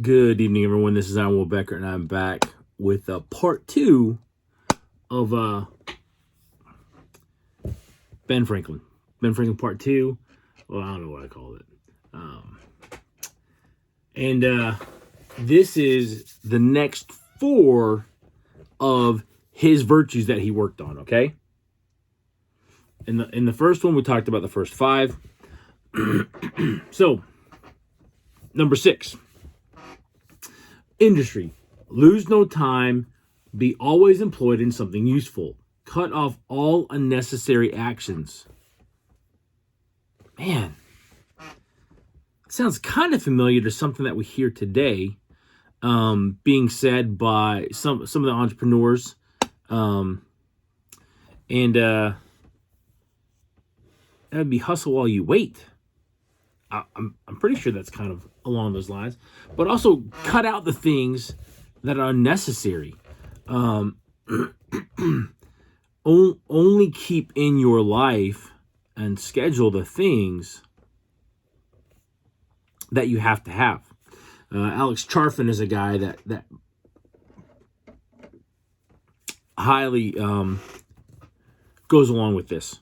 Good evening, everyone. This is Will Becker, and I'm back with part two of Ben Franklin. Ben Franklin part two. Well, I don't know what I called it. And this is the next four of his virtues that he worked on, okay? In the first one, we talked about the first five. So, number 6. Industry. Lose no time. Be always employed in something useful. Cut off all unnecessary actions. Man, sounds kind of familiar to something that we hear today, being said by some of the entrepreneurs, and that would be hustle while you wait. I'm pretty sure that's kind of along those lines, but also cut out the things that are unnecessary. Only keep in your life and schedule the things that you have to have. Alex Charfen is a guy that highly goes along with this.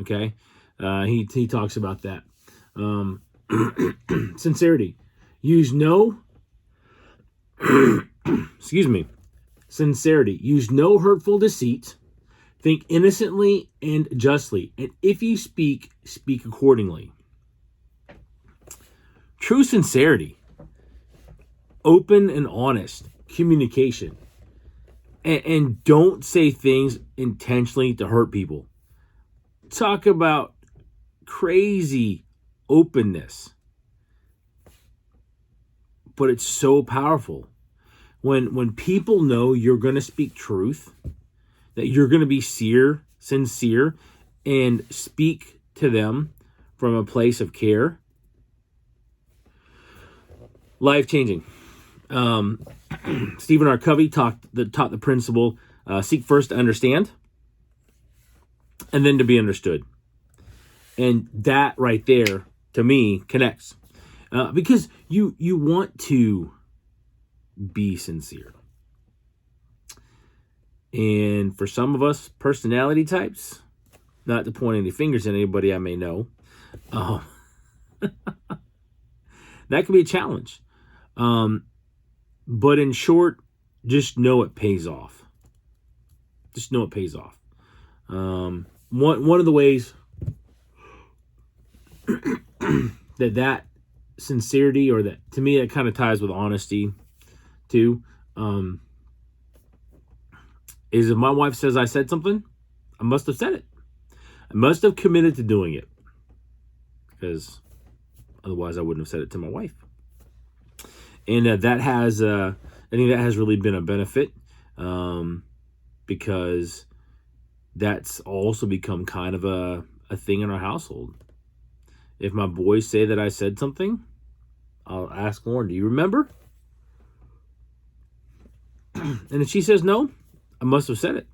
Okay, he talks about that. Sincerity. Use no Sincerity. Use no hurtful deceit. Think innocently and justly. And if you speak accordingly. True sincerity. Open and honest communication. And don't say things intentionally to hurt people. Talk about crazy openness, but it's so powerful when people know you're going to speak truth, that you're going to be sincere and speak to them from a place of care. Life-changing. Stephen R. Covey taught the principle, seek first to understand and then to be understood. And that right there, to me, connects. Because you want to be sincere. And for some of us, personality types, not to point any fingers at anybody I may know, that can be a challenge. But in short, just know it pays off. Just know it pays off. One of the ways that sincerity, or that, to me, that kind of ties with honesty too, is if my wife says I said something, I must have said it. I must have committed to doing it, because otherwise I wouldn't have said it to my wife. And that has, I think that has really been a benefit, because that's also become kind of a thing in our household. If my boys say that I said something, I'll ask Lauren, do you remember? And if she says no, I must have said it.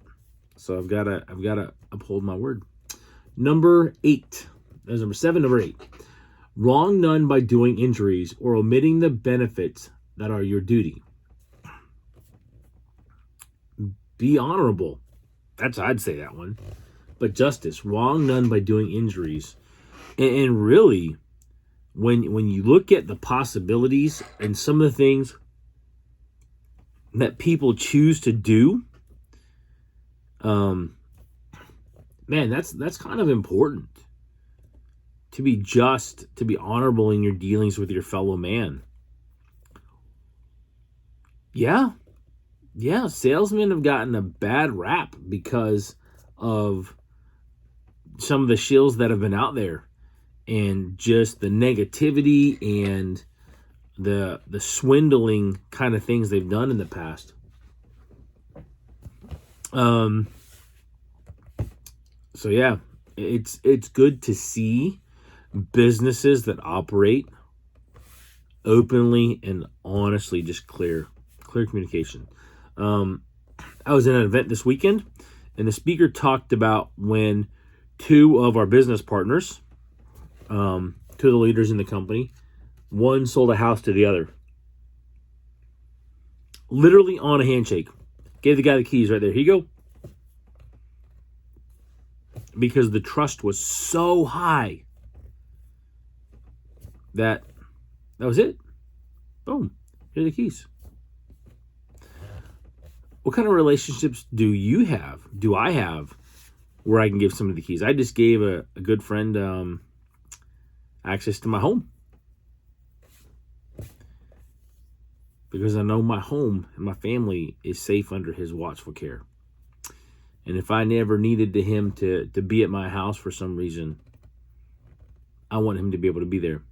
So I've got to uphold my word. Number 8. There's number 7, number 8. Wrong none by doing injuries or omitting the benefits that are your duty. Be honorable. I'd say that one. But justice. Wrong none by doing injuries. And really, when you look at the possibilities and some of the things that people choose to do, man, that's kind of important. To be just, to be honorable in your dealings with your fellow man. Yeah, salesmen have gotten a bad rap because of some of the shills that have been out there, and just the negativity and the swindling kind of things they've done in the past. So yeah, it's good to see businesses that operate openly and honestly, just clear communication. I was in an event this weekend, and the speaker talked about when 2 of our business partners, 2 of the leaders in the company, one sold a house to the other. literally on a handshake. Gave the guy the keys right there. Here you go. Because the trust was so high that was it. Boom. Here are the keys. What kind of relationships do you have? Do I have where I can give somebody the keys? I just gave a good friend access to my home. Because I know my home and my family is safe under his watchful care. And if I never needed him to be at my house for some reason, I want him to be able to be there.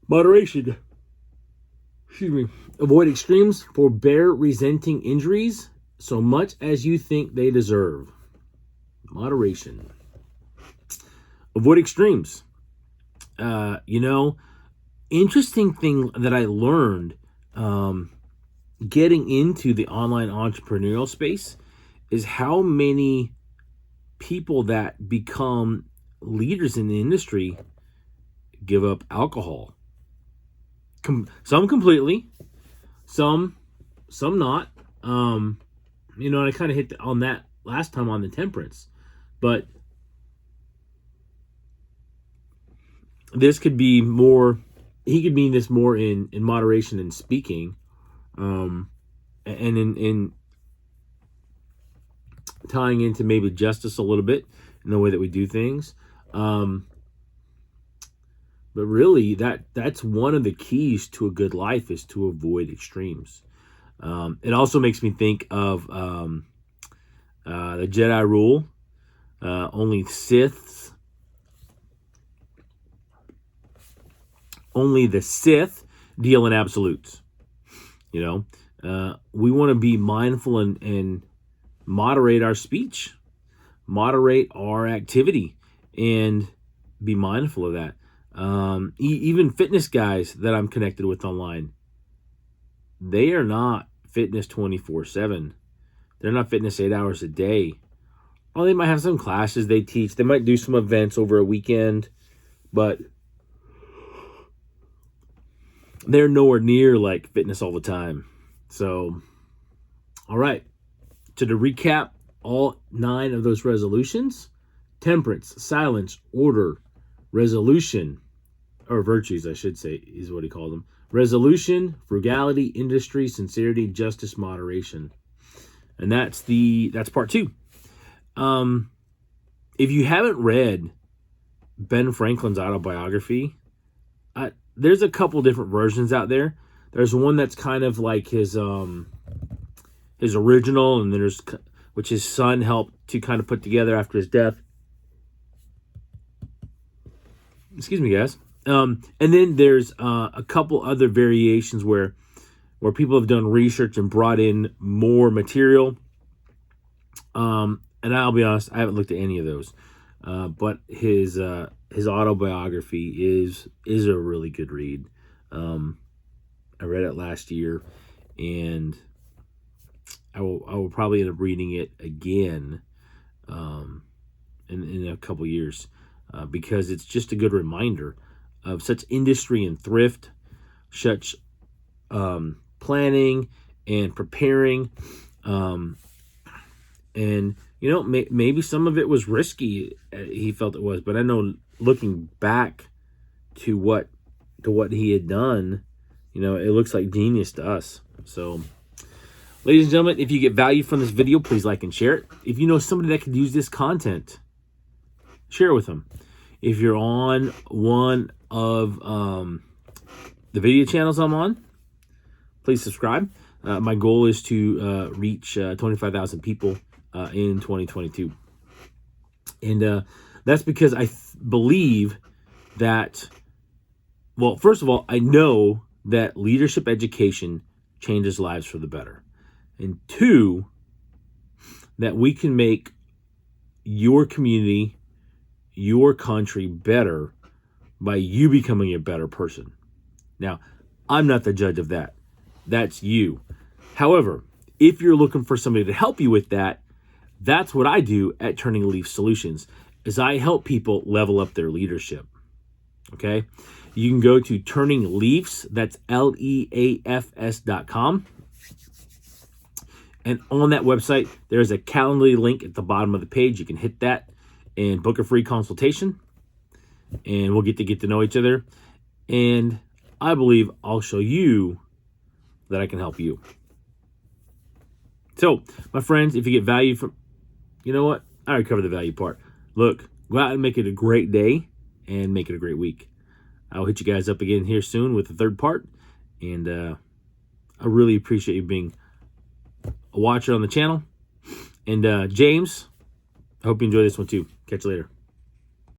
Moderation. Excuse me. Avoid extremes. Forbear resenting injuries so much as you think they deserve. Moderation. Avoid extremes. Interesting thing that I learned getting into the online entrepreneurial space is how many people that become leaders in the industry give up alcohol. Some completely, some not. And I kind of hit on that last time on the temperance, but this could be more. He could mean this more in moderation and speaking, and in tying into maybe justice a little bit in the way that we do things. But really, that's one of the keys to a good life is to avoid extremes. It also makes me think of the Jedi rule. Only the Sith deal in absolutes. We want to be mindful and moderate our speech, moderate our activity, and be mindful of that. Even fitness guys that I'm connected with online, they are not fitness 24/7. They're not fitness 8 hours a day. Oh, they might have some classes they teach. They might do some events over a weekend, but they're nowhere near like fitness all the time. So, all right. To recap all 9 of those resolutions: temperance, silence, order, resolution, or virtues, I should say, is what he called them. Resolution, frugality, industry, sincerity, justice, moderation. And that's part 2. If you haven't read Ben Franklin's autobiography, there's a couple different versions out there. There's one that's kind of like his original, and there's which his son helped to kind of put together after his death. Excuse me, guys. And then there's a couple other variations where people have done research and brought in more material. And I'll be honest, I haven't looked at any of those. But his autobiography is a really good read. I read it last year, and I will probably end up reading it again in a couple years because it's just a good reminder of such industry and thrift, such planning and preparing, and maybe some of it was risky. He felt it was, but I know looking back to what he had done, it looks like genius to us. So, ladies and gentlemen, if you get value from this video, please like and share it. If you know somebody that could use this content, share it with them. If you're on one of the video channels I'm on, please subscribe. My goal is to reach 25,000 people in 2022. And that's because I believe that, well, first of all, I know that leadership education changes lives for the better. And 2, that we can make your community, your country better by you becoming a better person. Now, I'm not the judge of that. That's you. However, if you're looking for somebody to help you with that, that's what I do at Turning Leaf Solutions, is I help people level up their leadership. Okay. You can go to Turning Leafs. That's LEAFS.com. And on that website, there's a Calendly link at the bottom of the page. You can hit that and book a free consultation. And we'll get to know each other. And I believe I'll show you that I can help you. So, my friends, if you get value from, you know what? I already covered the value part. Look, go out and make it a great day and make it a great week. I'll hit you guys up again here soon with the third part. And I really appreciate you being a watcher on the channel. And James, I hope you enjoy this one too. Catch you later.